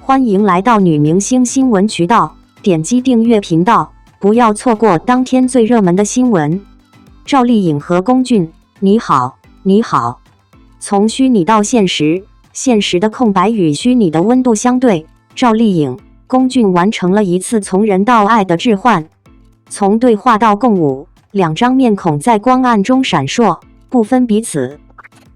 欢迎来到女明星新闻渠道，点击订阅频道，不要错过当天最热门的新闻。赵丽颖和龚俊，你好，你好。从虚拟到现实，现实的空白与虚拟的温度相对，赵丽颖、龚俊完成了一次从人到爱的置换。从对话到共舞，两张面孔在光暗中闪烁，不分彼此。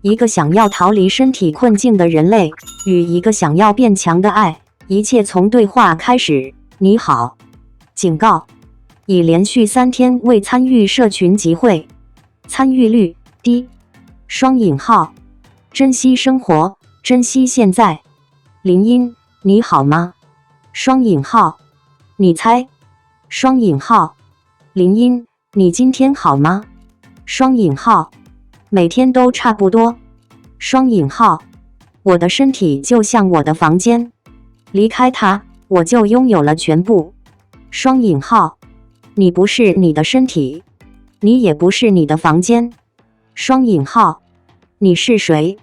一个想要逃离身体困境的人类，与一个想要变强的爱，一切从对话开始。你好，警告：已连续3天未参与社群集会，参与率低。双引号，珍惜生活，珍惜现在。林音，你好吗？双引号，你猜。双引号，林音，你今天好吗？双引号，每天都差不多。双引号，我的身体就像我的房间，离开它，我就拥有了全部。双引号，你不是你的身体，你也不是你的房间。双引号，你是谁？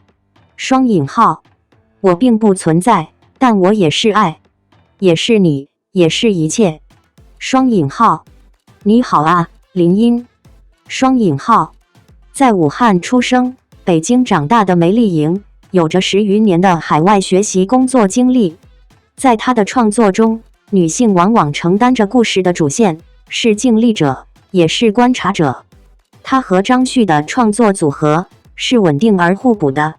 双引号，我并不存在，但我也是爱，也是你，也是一切。双引号，你好啊，林音。双引号，在武汉出生，北京长大的梅丽颖，有着10余年的海外学习工作经历。在她的创作中，女性往往承担着故事的主线，是经历者，也是观察者。她和张旭的创作组合是稳定而互补的。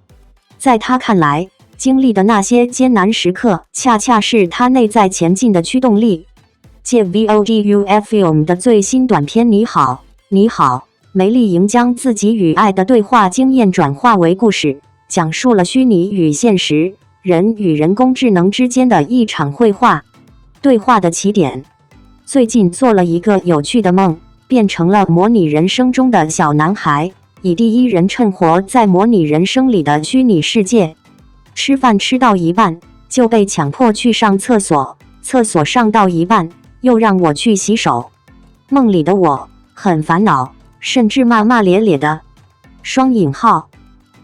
在她看来，经历的那些艰难时刻，恰恰是她内在前进的驱动力。借 VODUFilm 的最新短片《你好，你好》，梅丽颖将自己与爱的对话经验转化为故事，讲述了虚拟与现实、人与人工智能之间的一场绘画。对话的起点：最近做了一个有趣的梦，变成了模拟人生中的小男孩，以第一人称活在模拟人生里的虚拟世界。吃饭吃到一半，就被强迫去上厕所，厕所上到一半，又让我去洗手。梦里的我很烦恼，甚至骂骂咧咧的。双引号，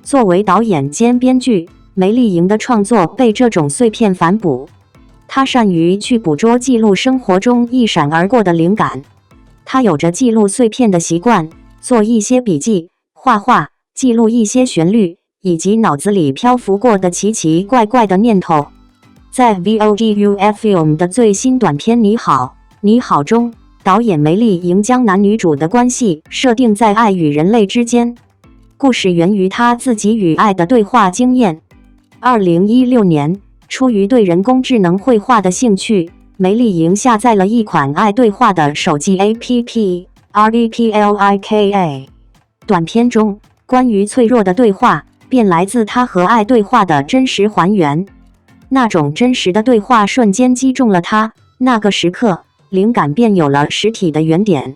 作为导演兼编剧，梅丽颖的创作被这种碎片反哺。她善于去捕捉记录生活中一闪而过的灵感。她有着记录碎片的习惯，做一些笔记，画画，记录一些旋律，以及脑子里漂浮过的奇奇怪怪的念头。在 VODUFilm 的最新短片《你好，你好》中，导演梅丽颖将男女主的关系设定在爱与人类之间。故事源于她自己与爱的对话经验。2016年，出于对人工智能绘画的兴趣，梅丽颖下载了一款爱对话的手机 APP REPLIKA。短片中关于脆弱的对话，便来自她和爱对话的真实还原。那种真实的对话瞬间击中了她，那个时刻，灵感便有了实体的原点。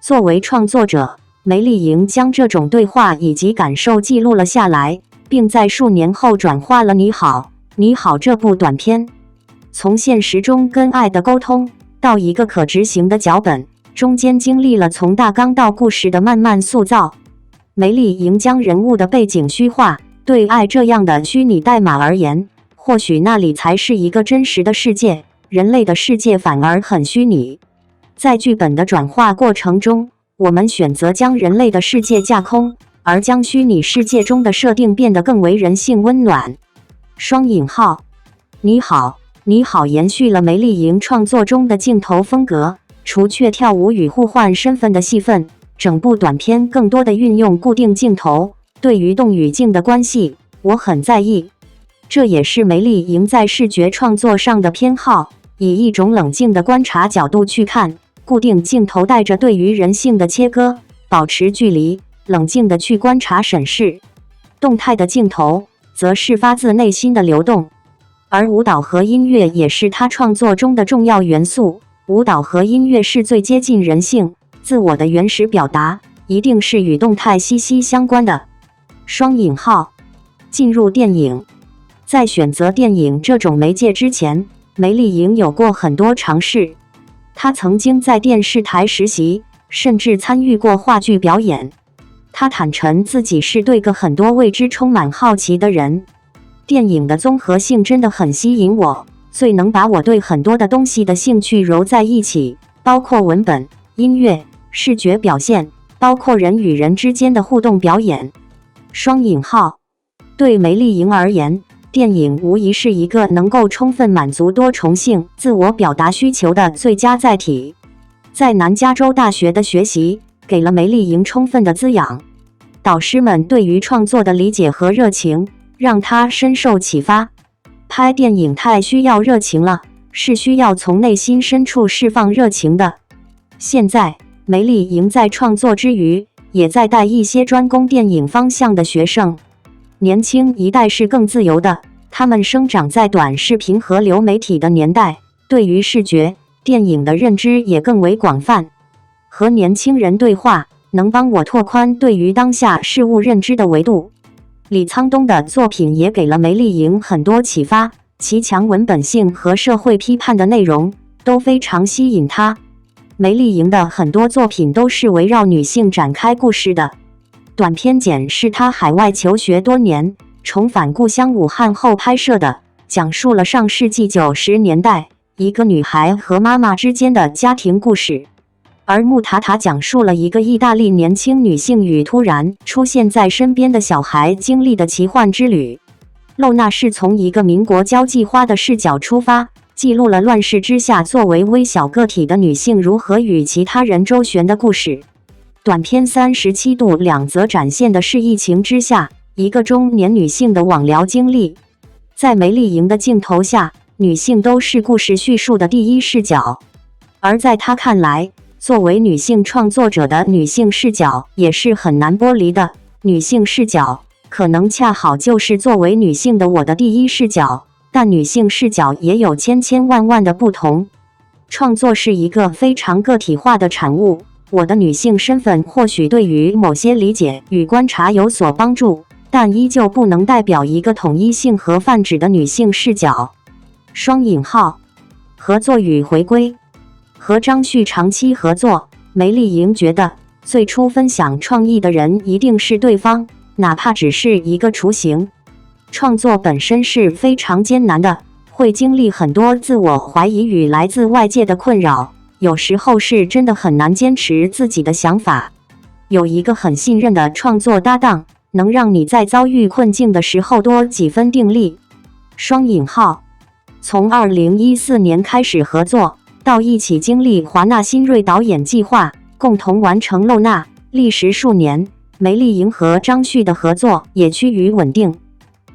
作为创作者，梅丽颖将这种对话以及感受记录了下来，并在数年后转化了《你好，你好》这部短片。从现实中跟爱的沟通，到一个可执行的脚本，中间经历了从大纲到故事的慢慢塑造。梅丽颖将人物的背景虚化，对爱这样的虚拟代码而言，或许那里才是一个真实的世界，人类的世界反而很虚拟。在剧本的转化过程中，我们选择将人类的世界架空，而将虚拟世界中的设定变得更为人性温暖。双引号，你好，你好延续了梅丽颖创作中的镜头风格，除却跳舞与互换身份的戏份，整部短片更多的运用固定镜头。对于动与静的关系，我很在意。这也是梅丽颖在视觉创作上的偏好，以一种冷静的观察角度去看。固定镜头带着对于人性的切割，保持距离，冷静地去观察审视。动态的镜头则是发自内心的流动。而舞蹈和音乐也是他创作中的重要元素。舞蹈和音乐是最接近人性、自我的原始表达，一定是与动态息息相关的。双引号，进入电影。在选择电影这种媒介之前，梅丽颖有过很多尝试。她曾经在电视台实习，甚至参与过话剧表演。她坦诚自己是对个很多未知充满好奇的人。电影的综合性真的很吸引我，最能把我对很多的东西的兴趣揉在一起，包括文本、音乐、视觉表现，包括人与人之间的互动表演。双引号。对梅丽莹而言，电影无疑是一个能够充分满足多重性自我表达需求的最佳载体。在南加州大学的学习给了梅丽莹充分的滋养，导师们对于创作的理解和热情让她深受启发。拍电影太需要热情了，是需要从内心深处释放热情的。现在，梅丽莹在创作之余，也在带一些专攻电影方向的学生。年轻一代是更自由的，他们生长在短视频和流媒体的年代，对于视觉、电影的认知也更为广泛。和年轻人对话，能帮我拓宽对于当下事物认知的维度。李沧东的作品也给了梅丽莹很多启发，其强文本性和社会批判的内容都非常吸引她。梅丽莹的很多作品都是围绕女性展开故事的。短片简是她海外求学多年，重返故乡武汉后拍摄的，讲述了上世纪90年代一个女孩和妈妈之间的家庭故事。而木塔塔讲述了一个意大利年轻女性与突然出现在身边的小孩经历的奇幻之旅。露娜是从一个民国交际花的视角出发，记录了乱世之下作为微小个体的女性如何与其他人周旋的故事。短片37度2则展现的是疫情之下一个中年女性的网聊经历。在梅丽莹的镜头下，女性都是故事叙述的第一视角，而在她看来，作为女性创作者的女性视角也是很难剥离的。女性视角可能恰好就是作为女性的我的第一视角，但女性视角也有千千万万的不同。创作是一个非常个体化的产物，我的女性身份或许对于某些理解与观察有所帮助，但依旧不能代表一个统一性和泛指的女性视角。双引号。合作与回归。和张旭长期合作，梅丽莹觉得最初分享创意的人一定是对方，哪怕只是一个雏形。创作本身是非常艰难的，会经历很多自我怀疑与来自外界的困扰，有时候是真的很难坚持自己的想法。有一个很信任的创作搭档，能让你在遭遇困境的时候多几分定力。双引号。从2014年开始合作，到一起经历华纳新锐导演计划，共同完成露娜，历时数年，梅丽莹和张旭的合作也趋于稳定。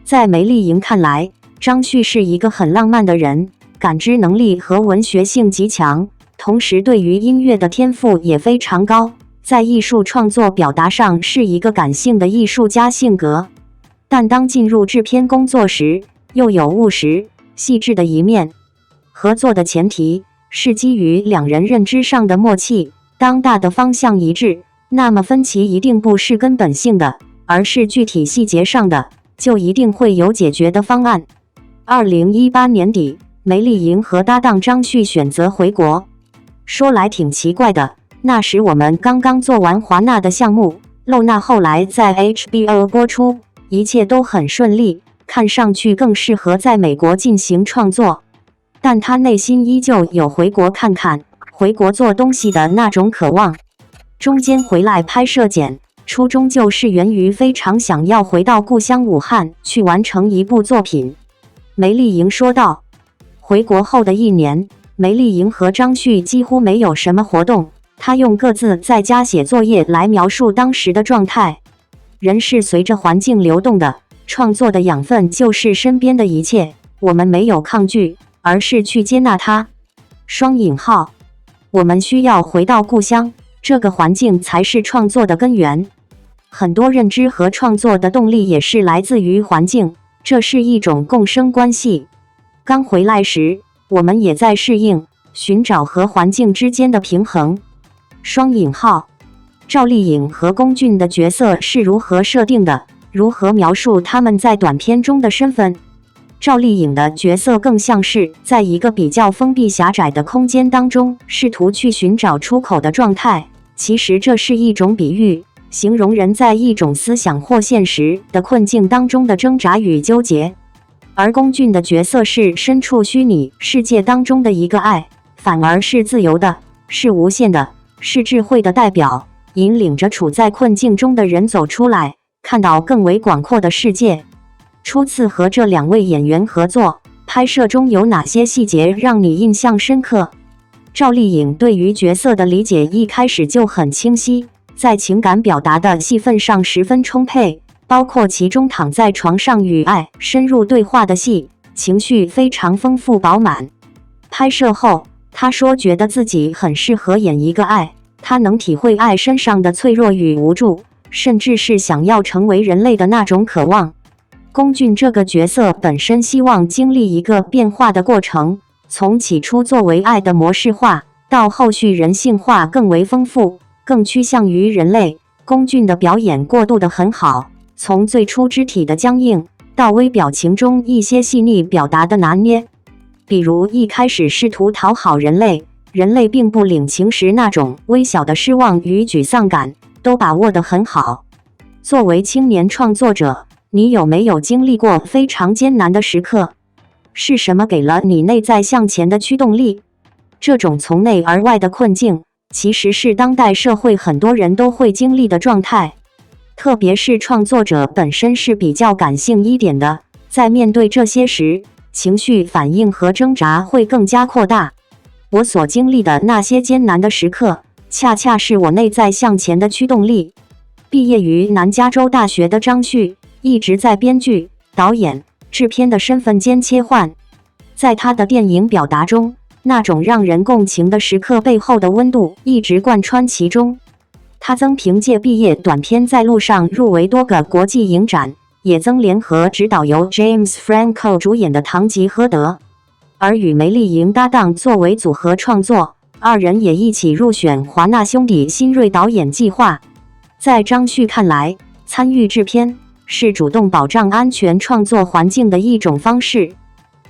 在梅丽莹看来，张旭是一个很浪漫的人，感知能力和文学性极强，同时对于音乐的天赋也非常高，在艺术创作表达上是一个感性的艺术家性格。但当进入制片工作时，又有务实、细致的一面。合作的前提是基于两人认知上的默契，当大的方向一致，那么分歧一定不是根本性的，而是具体细节上的，就一定会有解决的方案。2018年底，梅丽莹和搭档张旭选择回国。说来挺奇怪的，那时我们刚刚做完华纳的项目，露娜后来在 HBO 播出，一切都很顺利，看上去更适合在美国进行创作。但他内心依旧有回国看看、回国做东西的那种渴望。中间回来拍摄简，初衷就是源于非常想要回到故乡武汉去完成一部作品。梅丽莹说道。回国后的1年，梅丽莹和张旭几乎没有什么活动，他用各自在家写作业来描述当时的状态。人是随着环境流动的，创作的养分就是身边的一切，我们没有抗拒，而是去接纳它。双引号。我们需要回到故乡，这个环境才是创作的根源。很多认知和创作的动力也是来自于环境，这是一种共生关系。刚回来时，我们也在适应，寻找和环境之间的平衡。双引号。赵丽颖和龚俊的角色是如何设定的？如何描述他们在短片中的身份？赵丽颖的角色更像是在一个比较封闭狭窄的空间当中，试图去寻找出口的状态。其实这是一种比喻，形容人在一种思想或现实的困境当中的挣扎与纠结。而龚俊的角色是身处虚拟世界当中的一个爱，反而是自由的，是无限的，是智慧的代表，引领着处在困境中的人走出来，看到更为广阔的世界。初次和这2位演员合作，拍摄中有哪些细节让你印象深刻？赵丽颖对于角色的理解一开始就很清晰，在情感表达的戏份上十分充沛，包括其中躺在床上与爱深入对话的戏，情绪非常丰富饱满。拍摄后，她说觉得自己很适合演一个爱，她能体会爱身上的脆弱与无助，甚至是想要成为人类的那种渴望。龚俊这个角色本身希望经历一个变化的过程，从起初作为爱的模式化，到后续人性化更为丰富，更趋向于人类。龚俊的表演过渡得很好，从最初肢体的僵硬，到微表情中一些细腻表达的拿捏，比如一开始试图讨好人类，人类并不领情时那种微小的失望与沮丧感，都把握得很好。作为青年创作者，你有没有经历过非常艰难的时刻？是什么给了你内在向前的驱动力？这种从内而外的困境，其实是当代社会很多人都会经历的状态。特别是创作者本身是比较感性一点的，在面对这些时，情绪反应和挣扎会更加扩大。我所经历的那些艰难的时刻，恰恰是我内在向前的驱动力。毕业于南加州大学的张旭，一直在编剧、导演、制片的身份间切换，在他的电影表达中，那种让人共情的时刻背后的温度一直贯穿其中。他曾凭借毕业短片在路上入围多个国际影展，也曾联合执导由 James Franco 主演的《堂吉诃德》，而与梅丽莹搭档作为组合创作，2人也一起入选华纳兄弟新锐导演计划。在张旭看来，参与制片是主动保障安全创作环境的一种方式。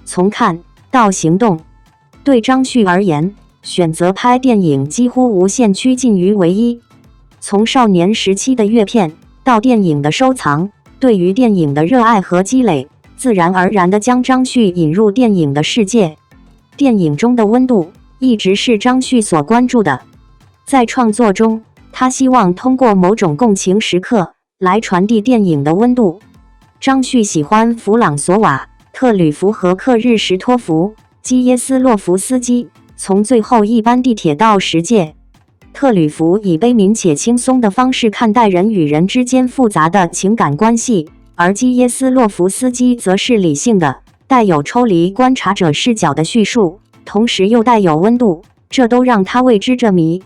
从看到行动，对张旭而言，选择拍电影几乎无限趋近于唯一。从少年时期的阅片到电影的收藏，对于电影的热爱和积累，自然而然地将张旭引入电影的世界。电影中的温度一直是张旭所关注的。在创作中，他希望通过某种共情时刻来传递电影的温度。张旭喜欢弗朗索瓦·特吕弗和克日什托弗·基耶斯洛夫斯基，从最后一班地铁到十戒。特吕弗以悲悯且轻松的方式看待人与人之间复杂的情感关系，而基耶斯洛夫斯基则是理性的，带有抽离观察者视角的叙述，同时又带有温度，这都让他为之着迷。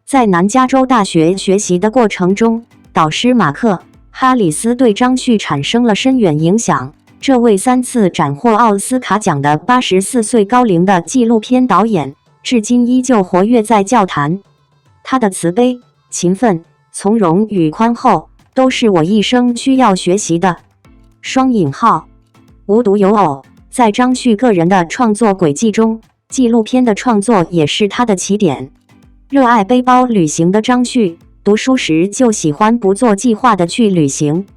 在南加州大学学习的过程中，导师马克·哈里斯对张旭产生了深远影响。这位3次斩获奥斯卡奖的84岁高龄的纪录片导演，至今依旧活跃在教坛。他的慈悲、勤奋、从容与宽厚，都是我一生需要学习的。双引号，无独有偶，在张旭个人的创作轨迹中，纪录片的创作也是他的起点。热爱背包旅行的张旭，读书时就喜欢不做计划的去旅行，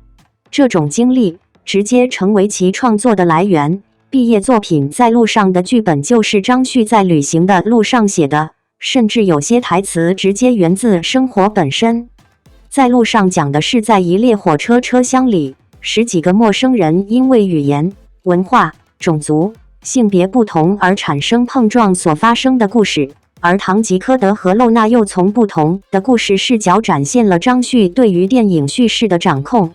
这种经历直接成为其创作的来源。毕业作品《在路上》的剧本就是张旭在旅行的路上写的，甚至有些台词直接源自生活本身。在路上讲的是在一列火车车厢里，10几个陌生人因为语言、文化、种族、性别不同而产生碰撞所发生的故事。而堂吉诃德和露娜又从不同的故事视角展现了张旭对于电影叙事的掌控。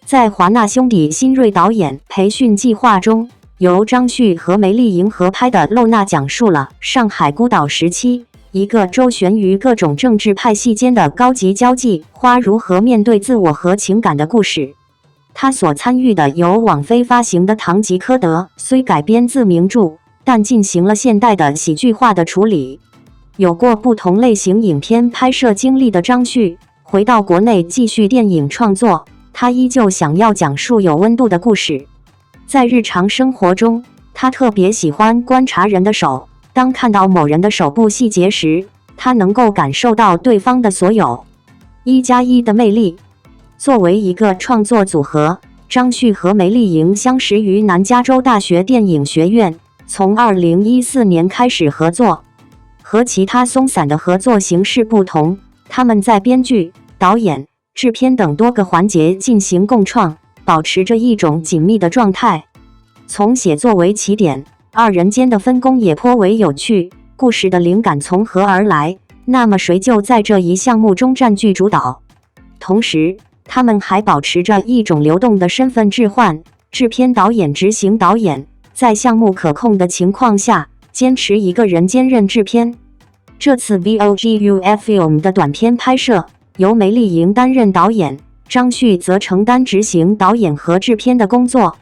在华纳兄弟新锐导演培训计划中，由张旭和梅丽莹合拍的《露娜》讲述了上海孤岛时期一个周旋于各种政治派系间的高级交际花如何面对自我和情感的故事。他所参与的由网飞发行的《堂吉诃德》虽改编自名著，但进行了现代的喜剧化的处理。有过不同类型影片拍摄经历的张旭，回到国内继续电影创作，他依旧想要讲述有温度的故事。在日常生活中，他特别喜欢观察人的手，当看到某人的手部细节时，他能够感受到对方的所有。1+1的魅力。作为一个创作组合，张旭和梅丽莹相识于南加州大学电影学院，从2014年开始合作。和其他松散的合作形式不同，他们在编剧、导演、制片等多个环节进行共创，保持着一种紧密的状态。从写作为起点，二人间的分工也颇为有趣。故事的灵感从何而来？那么谁就在这一项目中占据主导？同时，他们还保持着一种流动的身份置换：制片、导演、执行导演，在项目可控的情况下，坚持一个人兼任制片。这次 VOGUF Film 的短片拍摄，由梅丽莹担任导演，张旭则承担执行导演和制片的工作。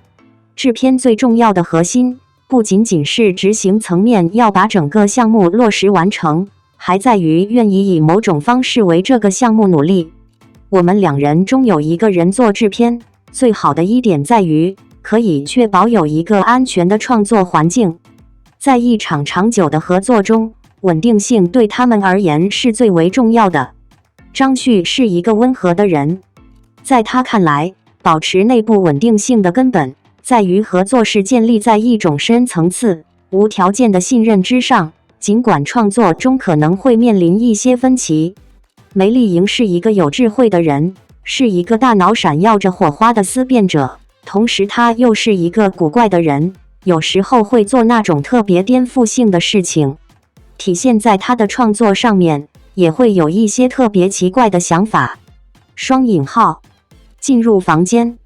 制片最重要的核心，不仅仅是执行层面要把整个项目落实完成，还在于愿意以某种方式为这个项目努力。我们两人中有一个人做制片，最好的一点在于可以确保有一个安全的创作环境。在一场长久的合作中，稳定性对他们而言是最为重要的。张旭是一个温和的人，在他看来，保持内部稳定性的根本在于合作是建立在一种深层次、无条件的信任之上，尽管创作中可能会面临一些分歧。梅丽莹是一个有智慧的人，是一个大脑闪耀着火花的思辨者，同时她又是一个古怪的人，有时候会做那种特别颠覆性的事情。体现在他的创作上面，也会有一些特别奇怪的想法。双引号进入房间。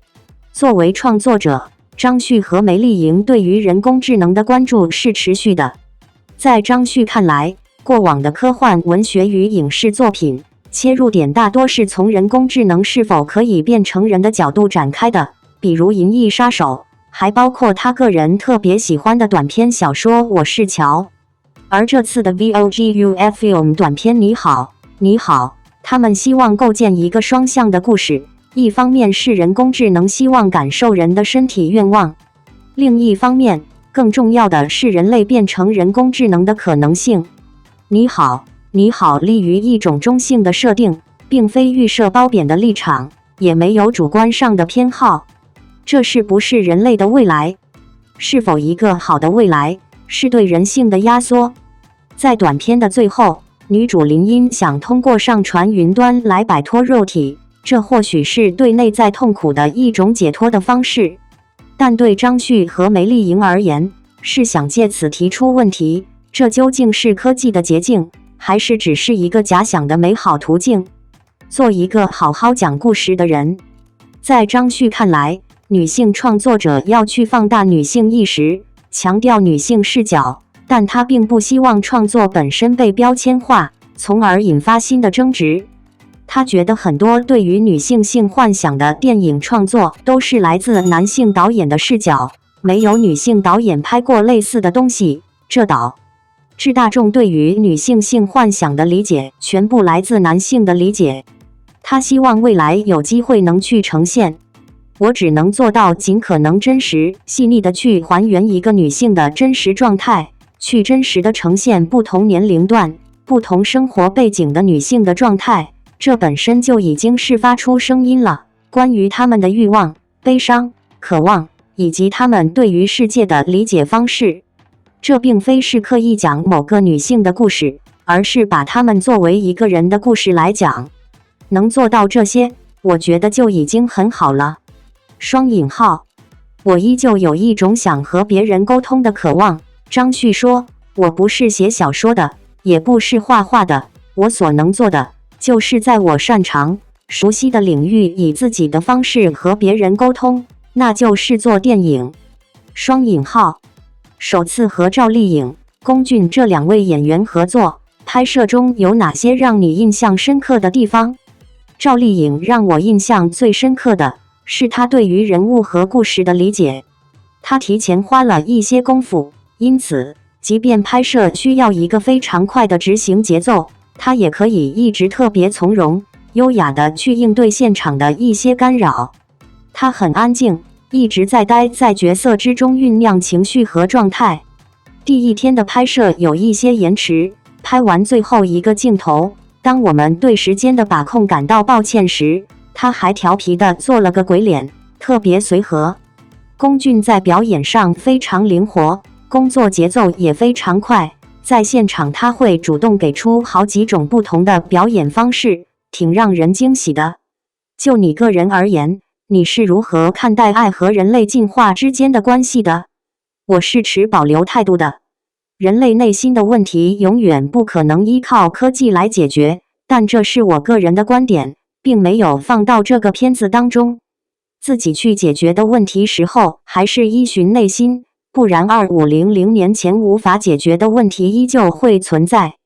作为创作者，张旭和梅丽莹对于人工智能的关注是持续的。在张旭看来，过往的科幻文学与影视作品切入点大多是从人工智能是否可以变成人的角度展开的，比如《银翼杀手》，还包括他个人特别喜欢的短篇小说《我是乔》。而这次的 VOGUF Film 短片你好，你好，他们希望构建一个双向的故事，一方面是人工智能希望感受人的身体愿望，另一方面，更重要的是人类变成人工智能的可能性。你好，你好立于一种中性的设定，并非预设褒贬的立场，也没有主观上的偏好。这是不是人类的未来？是否一个好的未来？是对人性的压缩。在短片的最后，女主林音想通过上传云端来摆脱肉体，这或许是对内在痛苦的一种解脱的方式，但对张旭和梅丽莹而言，是想借此提出问题：这究竟是科技的捷径，还是只是一个假想的美好途径？做一个好好讲故事的人。在张旭看来，女性创作者要去放大女性意识，强调女性视角，但他并不希望创作本身被标签化，从而引发新的争执。他觉得很多对于女性性幻想的电影创作都是来自男性导演的视角，没有女性导演拍过类似的东西。这导致大众对于女性性幻想的理解全部来自男性的理解。他希望未来有机会能去呈现。我只能做到尽可能真实、细腻地去还原一个女性的真实状态，去真实地呈现不同年龄段、不同生活背景的女性的状态，这本身就已经是发出声音了。关于她们的欲望、悲伤、渴望，以及她们对于世界的理解方式。这并非是刻意讲某个女性的故事，而是把她们作为一个人的故事来讲。能做到这些，我觉得就已经很好了。双引号，我依旧有一种想和别人沟通的渴望。张旭说，我不是写小说的，也不是画画的，我所能做的，就是在我擅长、熟悉的领域以自己的方式和别人沟通，那就是做电影。双引号，首次和赵丽颖、龚俊这两位演员合作，拍摄中有哪些让你印象深刻的地方？赵丽颖让我印象最深刻的是她对于人物和故事的理解，她提前花了一些功夫，因此即便拍摄需要一个非常快的执行节奏，她也可以一直特别从容、优雅地去应对现场的一些干扰。她很安静，一直在待在角色之中酝酿情绪和状态。第一天的拍摄有一些延迟，拍完最后一个镜头，当我们对时间的把控感到抱歉时，他还调皮地做了个鬼脸，特别随和。龚俊在表演上非常灵活，工作节奏也非常快，在现场他会主动给出好几种不同的表演方式，挺让人惊喜的。就你个人而言，你是如何看待爱和人类进化之间的关系的？我是持保留态度的。人类内心的问题永远不可能依靠科技来解决，但这是我个人的观点，并没有放到这个片子当中。自己去解决的问题时候，还是依循内心，不然2500年前无法解决的问题依旧会存在，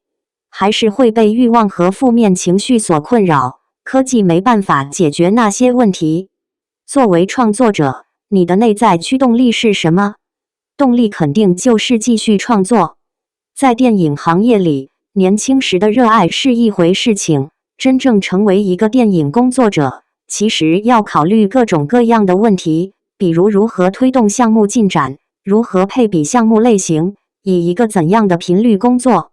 还是会被欲望和负面情绪所困扰。科技没办法解决那些问题。作为创作者，你的内在驱动力是什么？动力肯定就是继续创作。在电影行业里，年轻时的热爱是一回事情，真正成为一个电影工作者，其实要考虑各种各样的问题，比如如何推动项目进展，如何配比项目类型，以一个怎样的频率工作。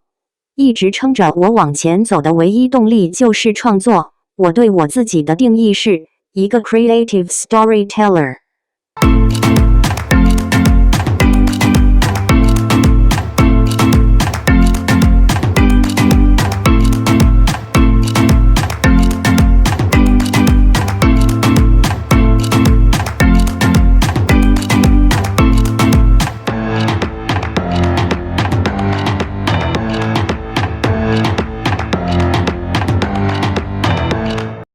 一直撑着我往前走的唯一动力就是创作。我对我自己的定义是一个 creative storyteller。